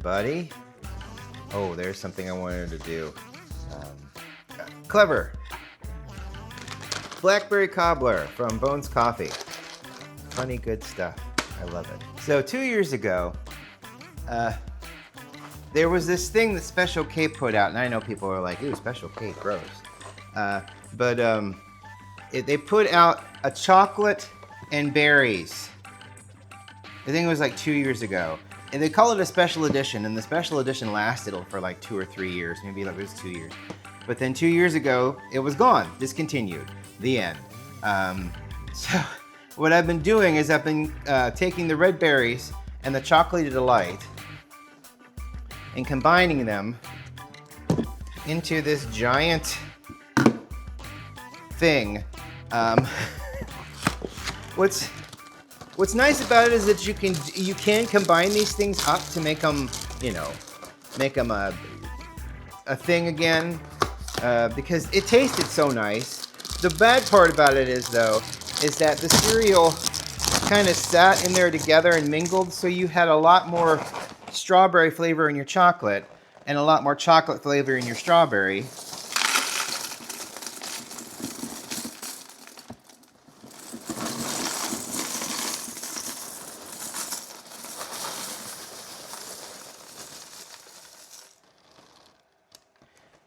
everybody. Oh, there's something I wanted to do. Clever. Blackberry Cobbler from Bones Coffee. Funny, good stuff. I love it. So 2 years ago, there was this thing that Special K put out, and I know people are like, ooh, Special K, gross. They put out a chocolate and berries. I think it was like 2 years ago. And they call it a special edition, and the special edition lasted for like 2 or 3 years. Maybe it was 2 years. But then 2 years ago, it was gone, discontinued, the end. So what I've been doing is I've been taking the red berries and the Chocolate Delight and combining them into this giant thing. What's nice about it is that you can combine these things up to make them, make them a thing again, because it tasted so nice. The bad part about it is that the cereal kind of sat in there together and mingled, so you had a lot more strawberry flavor in your chocolate and a lot more chocolate flavor in your strawberry.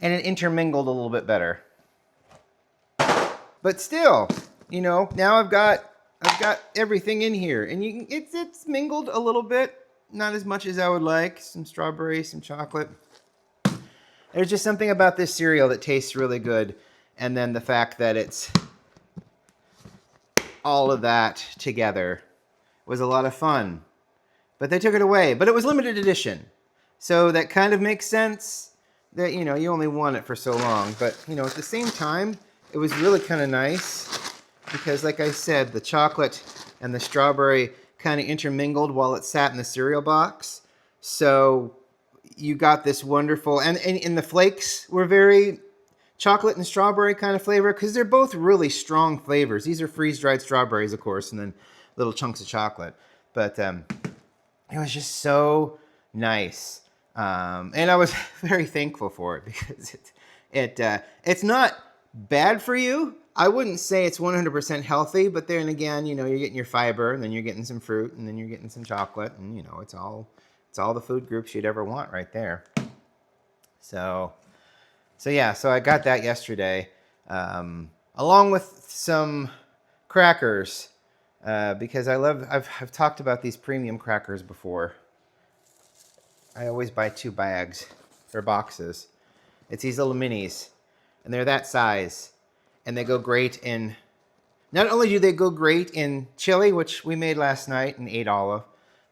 And it intermingled a little bit better. But still, now I've got everything in here, and it's mingled a little bit, not as much as I would like. Some strawberry, some chocolate. There's just something about this cereal that tastes really good, and then the fact that it's all of that together was a lot of fun. But they took it away. But it was limited edition, so that kind of makes sense. That you only want it for so long, but at the same time, it was really kind of nice because, like I said, the chocolate and the strawberry kind of intermingled while it sat in the cereal box. So you got this wonderful, and the flakes were very chocolate and strawberry kind of flavor because they're both really strong flavors. These are freeze-dried strawberries, of course, and then little chunks of chocolate. But it was just so nice. And I was very thankful for it because it's not bad for you. I wouldn't say it's 100% healthy, but then again, you're getting your fiber, and then you're getting some fruit, and then you're getting some chocolate, and it's all the food groups you'd ever want right there. So I got that yesterday, along with some crackers, because I've talked about these premium crackers before. I always buy 2 bags or boxes. It's these little minis, and they're that size, and they go great in. Not only do they go great in chili, which we made last night and ate all of.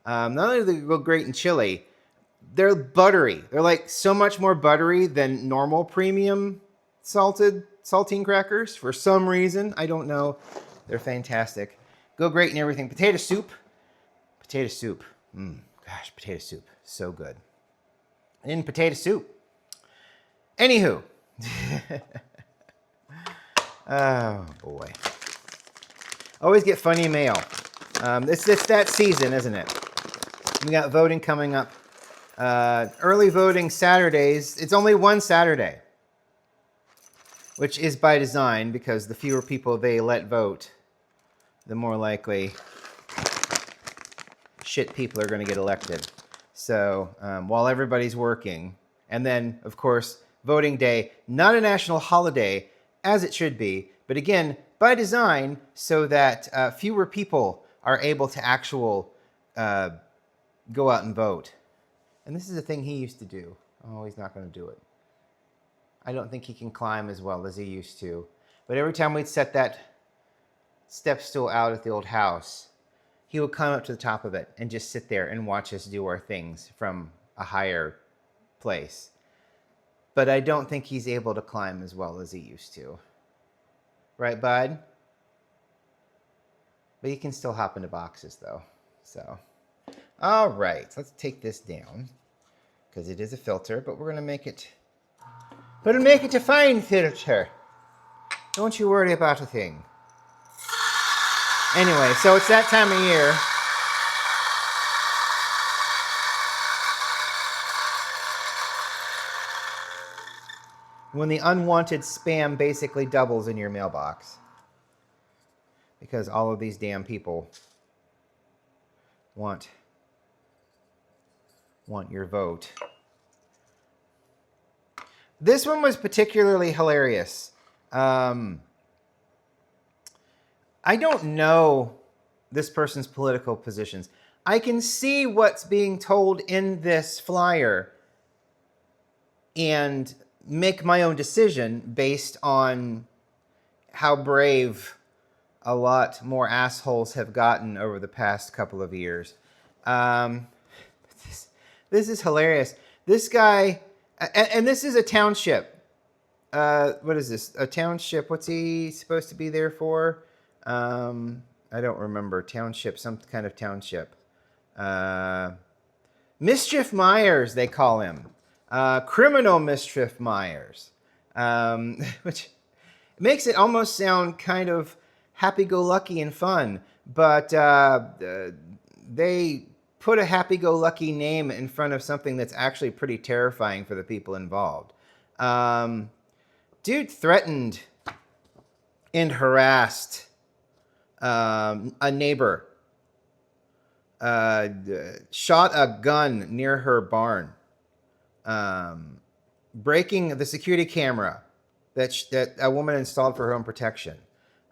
Not only do they go great in chili, they're buttery. They're like so much more buttery than normal premium saltine crackers. For some reason, I don't know. They're fantastic. Go great in everything. Potato soup. Potato soup. Gosh, potato soup. So good. In potato soup. Anywho. Oh, boy. Always get funny mail. It's that season, isn't it? We got voting coming up. Early voting Saturdays. It's only one Saturday, which is by design because the fewer people they let vote, the more likely shit people are going to get elected. So while everybody's working, and then, of course, voting day, not a national holiday, as it should be, but again, by design, so that fewer people are able to go out and vote. And this is a thing he used to do. Oh, he's not going to do it. I don't think he can climb as well as he used to. But every time we'd set that step stool out at the old house, he would climb up to the top of it and just sit there and watch us do our things from a higher place. But I don't think he's able to climb as well as he used to. Right, bud? But he can still hop into boxes, though. So, all right. Let's take this down because it is a filter, but we're going to make it... We're going to make it a fine filter. Don't you worry about a thing. Anyway, so it's that time of year. when the unwanted spam basically doubles in your mailbox. Because all of these damn people want your vote. This one was particularly hilarious. I don't know this person's political positions. I can see what's being told in this flyer and make my own decision based on how brave a lot more assholes have gotten over the past couple of years. This is hilarious. This guy, and this is a township. What is this? A township? What's he supposed to be there for? I don't remember. Township, some kind of township. Mischief Myers, they call him. Criminal Mischief Myers. Which makes it almost sound kind of happy-go-lucky and fun. But they put a happy-go-lucky name in front of something that's actually pretty terrifying for the people involved. Dude threatened and harassed a neighbor. Shot a gun near her barn. Breaking the security camera that a woman installed for her own protection.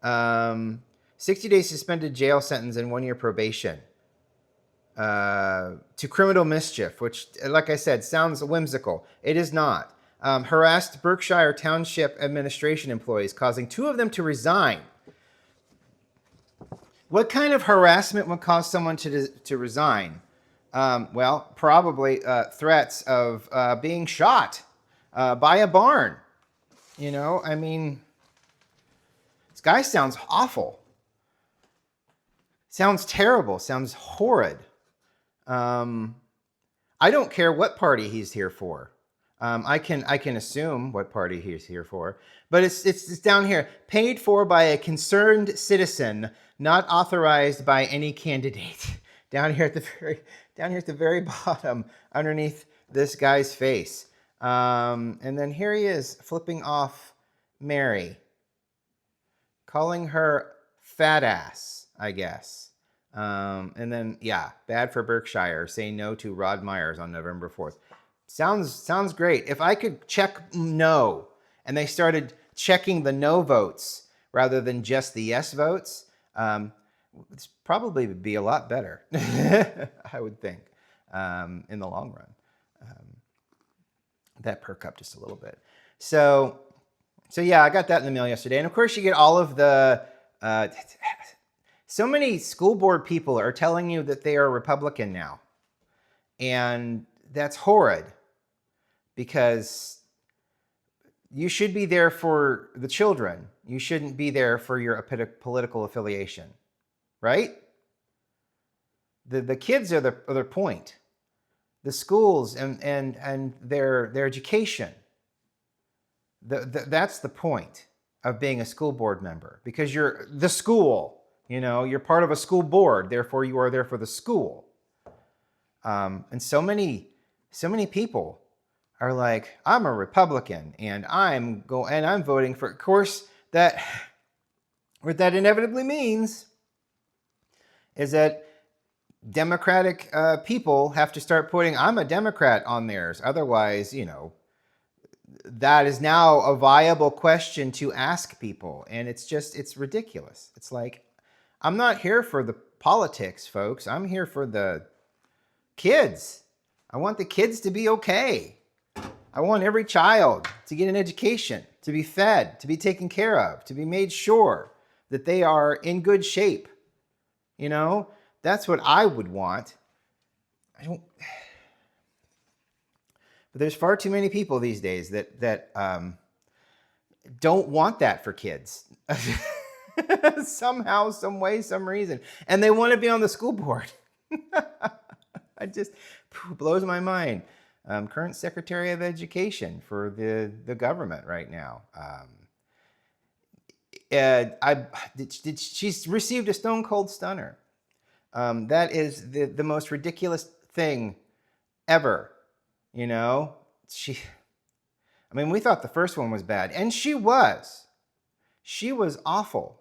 60-day suspended jail sentence and 1-year probation. To criminal mischief, which, like I said, sounds whimsical. It is not. Harassed Berkshire Township administration employees, causing 2 of them to resign. What kind of harassment would cause someone to resign? Well, probably threats of being shot by a barn. You know, I mean, this guy sounds awful. Sounds terrible. Sounds horrid. I don't care what party he's here for. I can assume what party he's here for, but it's down here. Paid for by a concerned citizen, not authorized by any candidate. Down here at the very bottom, underneath this guy's face. And then here he is flipping off Mary, calling her fat ass, I guess. And then, yeah, bad for Berkshire. Say no to Rod Myers on November 4th. Sounds great. If I could check no, and they started checking the no votes rather than just the yes votes, it's probably would be a lot better, I would think, in the long run. That perk up just a little bit. So yeah, I got that in the mail yesterday. And of course you get all of the, so many school board people are telling you that they are Republican now. And that's horrid because you should be there for the children. You shouldn't be there for your political affiliation, right? The kids are the point. The schools and their education. That's the point of being a school board member, because you're the school. You know, you're part of a school board. Therefore, you are there for the school. And so many people are like, I'm a Republican and I'm voting for. Of course, what that inevitably means is that Democratic people have to start putting I'm a Democrat on theirs. Otherwise, you know, that is now a viable question to ask people. And it's ridiculous. It's like, I'm not here for the politics, folks. I'm here for the kids. I want the kids to be okay. I want every child to get an education, to be fed, to be taken care of, to be made sure that they are in good shape. You know, that's what I would want. But there's far too many people these days that don't want that for kids. Somehow, some way, some reason. And they want to be on the school board. It just blows my mind. Current Secretary of Education for the government right now. She's received a stone cold stunner. That is the most ridiculous thing ever. You know, I mean, we thought the first one was bad, and she was. She was awful.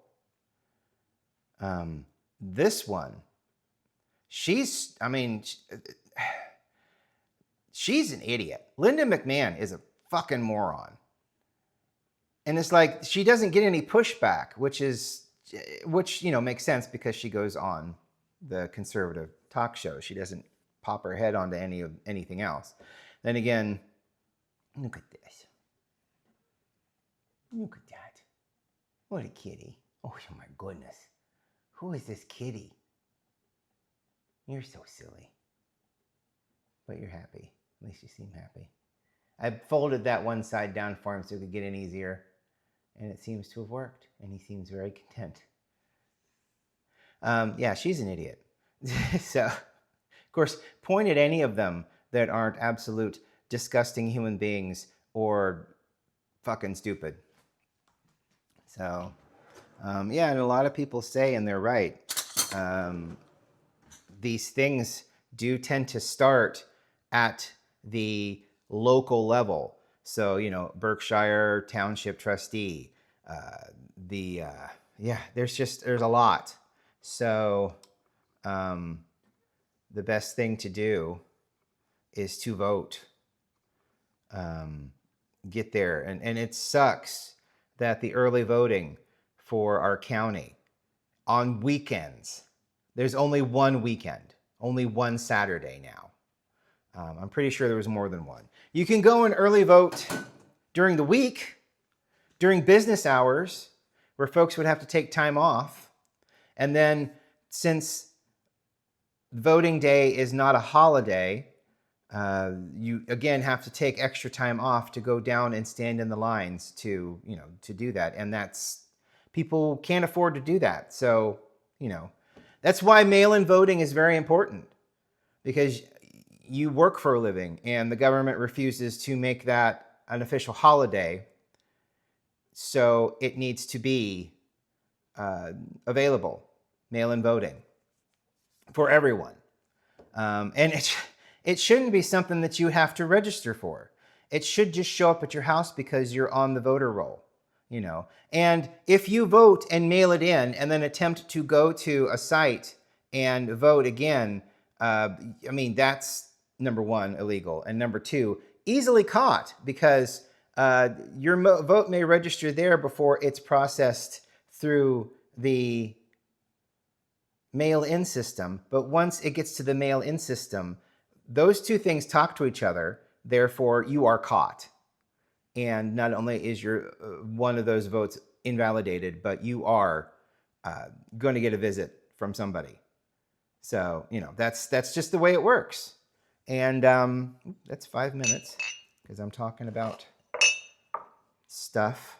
This one, she's an idiot. Linda McMahon is a fucking moron. And it's like, she doesn't get any pushback, which makes sense because she goes on the conservative talk show. She doesn't pop her head onto anything else. Then again, look at this. Look at that. What a kitty. Oh my goodness. Who is this kitty? You're so silly. But you're happy. At least you seem happy. I folded that one side down for him so he could get in easier. And it seems to have worked. And he seems very content. Yeah, she's an idiot. So, of course, point at any of them that aren't absolute disgusting human beings or fucking stupid. So, yeah, and a lot of people say, and they're right, these things do tend to start at the local level. So, Berkshire Township Trustee, there's a lot. So, the best thing to do is to vote. Get there. And it sucks that the early voting for our county on weekends, there's only one weekend, only one Saturday now. I'm pretty sure there was more than one. You can go and early vote during the week, during business hours, where folks would have to take time off. And then since voting day is not a holiday, you again have to take extra time off to go down and stand in the lines to do that. And people can't afford to do that. So, that's why mail-in voting is very important, because you work for a living and the government refuses to make that an official holiday. So it needs to be available, mail-in voting for everyone. And it shouldn't be something that you have to register for. It should just show up at your house because you're on the voter roll, And if you vote and mail it in and then attempt to go to a site and vote again, that's number one, illegal. And number two, easily caught, because your vote may register there before it's processed through the mail-in system. But once it gets to the mail-in system, those two things talk to each other. Therefore, you are caught. And not only is your one of those votes invalidated, but you are going to get a visit from somebody. So, that's just the way it works. And that's 5 minutes, because I'm talking about stuff.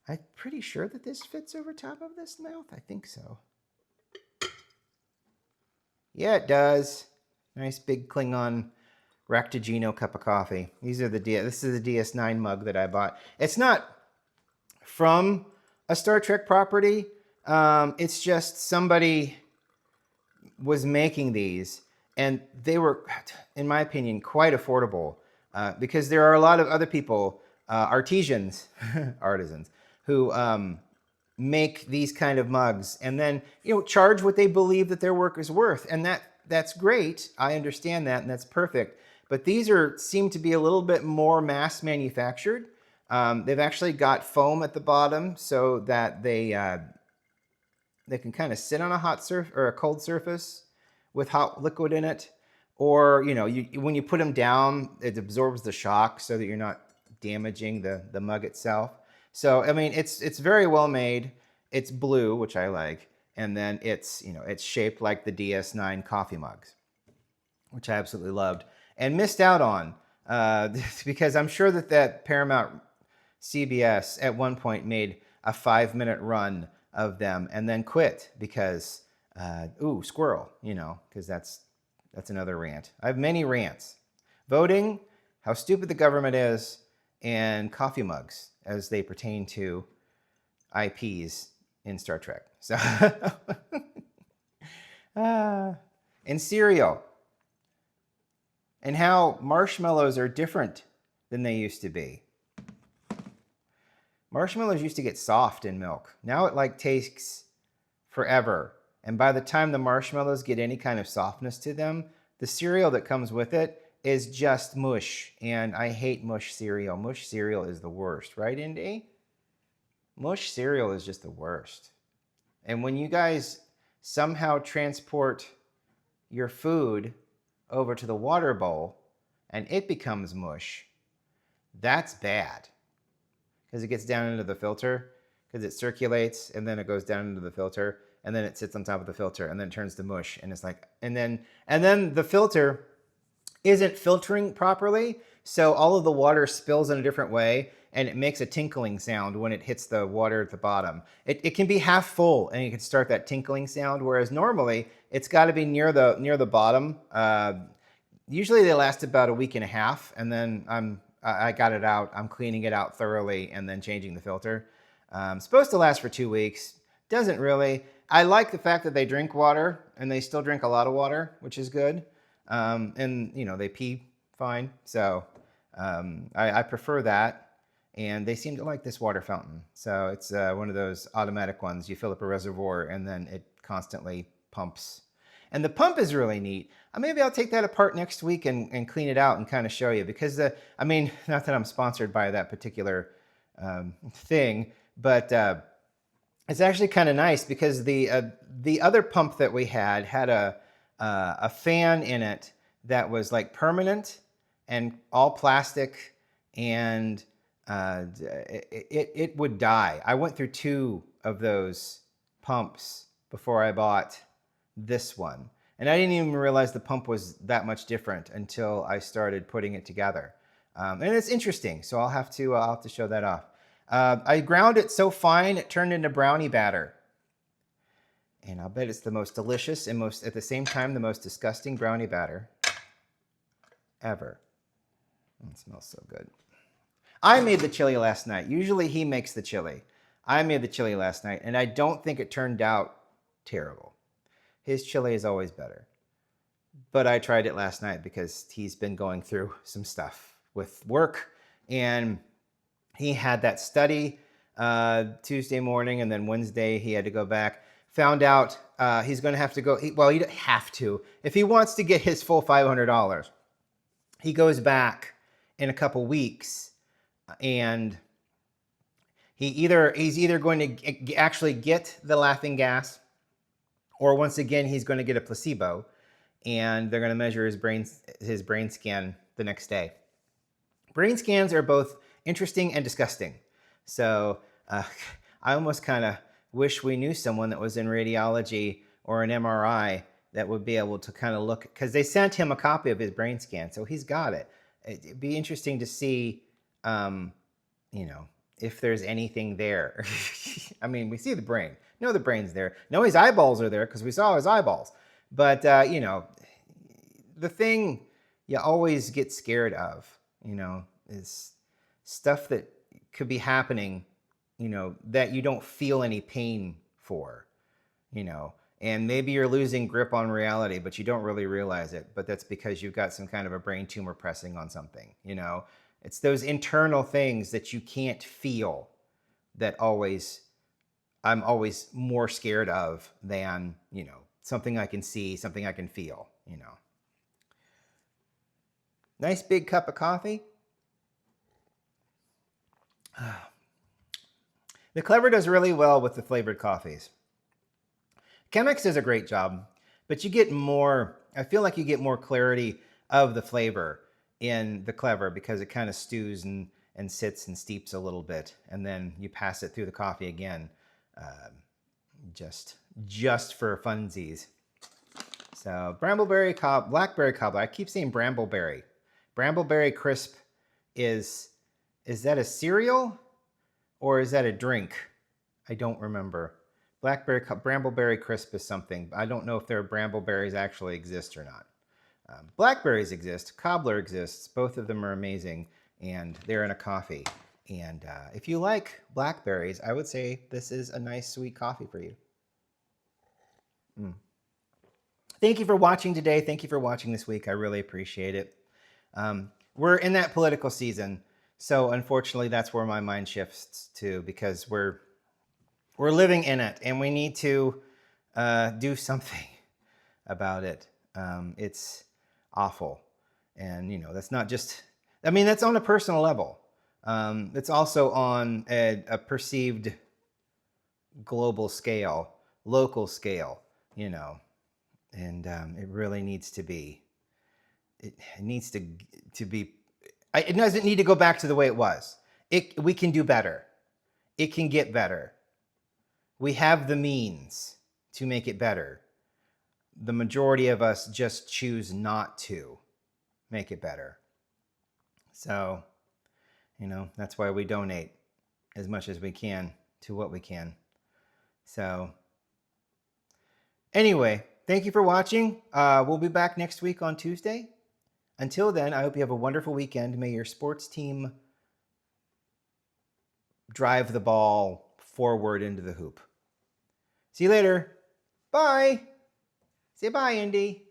I'm pretty sure that this fits over top of this mouth. I think so. Yeah, it does. Nice big Klingon Ractigino cup of coffee. This is the DS9 mug that I bought. It's not from a Star Trek property. It's just somebody was making these, and they were, in my opinion, quite affordable, because there are a lot of other people, artisans, who make these kind of mugs and then charge what they believe that their work is worth, and that's great. I understand that, and that's perfect. But these seem to be a little bit more mass manufactured. They've actually got foam at the bottom so that they can kind of sit on a hot or a cold surface with hot liquid in it, or when you put them down, it absorbs the shock so that you're not damaging the mug itself. So it's very well made. It's blue, which I like, and then it's shaped like the DS9 coffee mugs, which I absolutely loved and missed out on because I'm sure that Paramount CBS at one point made a 5-minute run of them and then quit because squirrel, because that's another rant. I have many rants: voting, how stupid the government is, and coffee mugs as they pertain to IPs in Star Trek. So, and cereal, and how marshmallows are different than they used to be. Marshmallows used to get soft in milk. Now it like takes forever. And by the time the marshmallows get any kind of softness to them, the cereal that comes with it is just mush. And I hate mush cereal. Mush cereal is the worst, right, Indy? Mush cereal is just the worst. And when you guys somehow transport your food over to the water bowl and it becomes mush, that's bad. Because it gets down into the filter, because it circulates and then it goes down into the filter and then it sits on top of the filter and then it turns to mush, and it's like, and then the filter isn't filtering properly, so all of the water spills in a different way and it makes a tinkling sound when it hits the water at the bottom. It can be half full and you can start that tinkling sound, whereas normally it's got to be near the bottom. Usually they last about a week and a half, and then I got it out. I'm cleaning it out thoroughly and then changing the filter. Supposed to last for 2 weeks. Doesn't really. I like the fact that they drink water, and they still drink a lot of water, which is good. And, you know, they pee fine. So I prefer that. And they seem to like this water fountain. So it's one of those automatic ones. You fill up a reservoir, and then it constantly pumps. And the pump is really neat. Maybe I'll take that apart next week and clean it out and kind of show you. Because, not that I'm sponsored by that particular thing, but it's actually kind of nice because the other pump that we had a fan in it that was like permanent and all plastic, and it would die. I went through 2 of those pumps before I bought this one. And I didn't even realize the pump was that much different until I started putting it together. And it's interesting, so I'll have to show that off. I ground it so fine it turned into brownie batter. And I'll bet it's the most delicious and at the same time, the most disgusting brownie batter ever. It smells so good. I made the chili last night. Usually he makes the chili. I made the chili last night, and I don't think it turned out terrible. His chili is always better. But I tried it last night because he's been going through some stuff with work, and he had that study Tuesday morning, and then Wednesday he had to go back. Found out he's going to have to go. He doesn't have to. If he wants to get his full $500, he goes back in a couple weeks, and he's either going to actually get the laughing gas, or once again he's going to get a placebo, and they're going to measure his brain scan the next day. Brain scans are both interesting and disgusting. So I almost kind of wish we knew someone that was in radiology or an MRI that would be able to kind of look, because they sent him a copy of his brain scan, so he's got it. It'd be interesting to see, if there's anything there. We see the brain. No, the brain's there. No, his eyeballs are there because we saw his eyeballs. But, the thing you always get scared of, is stuff that could be happening, that you don't feel any pain for, and maybe you're losing grip on reality, but you don't really realize it. But that's because you've got some kind of a brain tumor pressing on something, It's those internal things that you can't feel that I'm always more scared of than, something I can see, something I can feel, Nice big cup of coffee. The Clever does really well with the flavored coffees. Chemex does a great job, but I feel like you get more clarity of the flavor in the Clever because it kind of stews and sits and steeps a little bit, and then you pass it through the coffee again, just for funsies. So Blackberry Cobbler. I keep saying Brambleberry. Brambleberry Crisp is that a cereal or is that a drink? I don't remember. Brambleberry Crisp is something. I don't know if their brambleberries actually exist or not. Blackberries exist. Cobbler exists. Both of them are amazing, and they're in a coffee. And if you like blackberries, I would say this is a nice, sweet coffee for you. Thank you for watching today. Thank you for watching this week. I really appreciate it. We're in that political season, So unfortunately, that's where my mind shifts to, because we're living in it, and we need to do something about it. It's awful, and that's not just. I mean, that's on a personal level. It's also on a perceived global scale, local scale. And it really needs to be. It needs to be. It doesn't need to go back to the way it was. We can do better. It can get better. We have the means to make it better. The majority of us just choose not to make it better. So, that's why we donate as much as we can to what we can. So, anyway, thank you for watching. We'll be back next week on Tuesday. Until then, I hope you have a wonderful weekend. May your sports team drive the ball forward into the hoop. See you later. Bye. Say bye, Indy.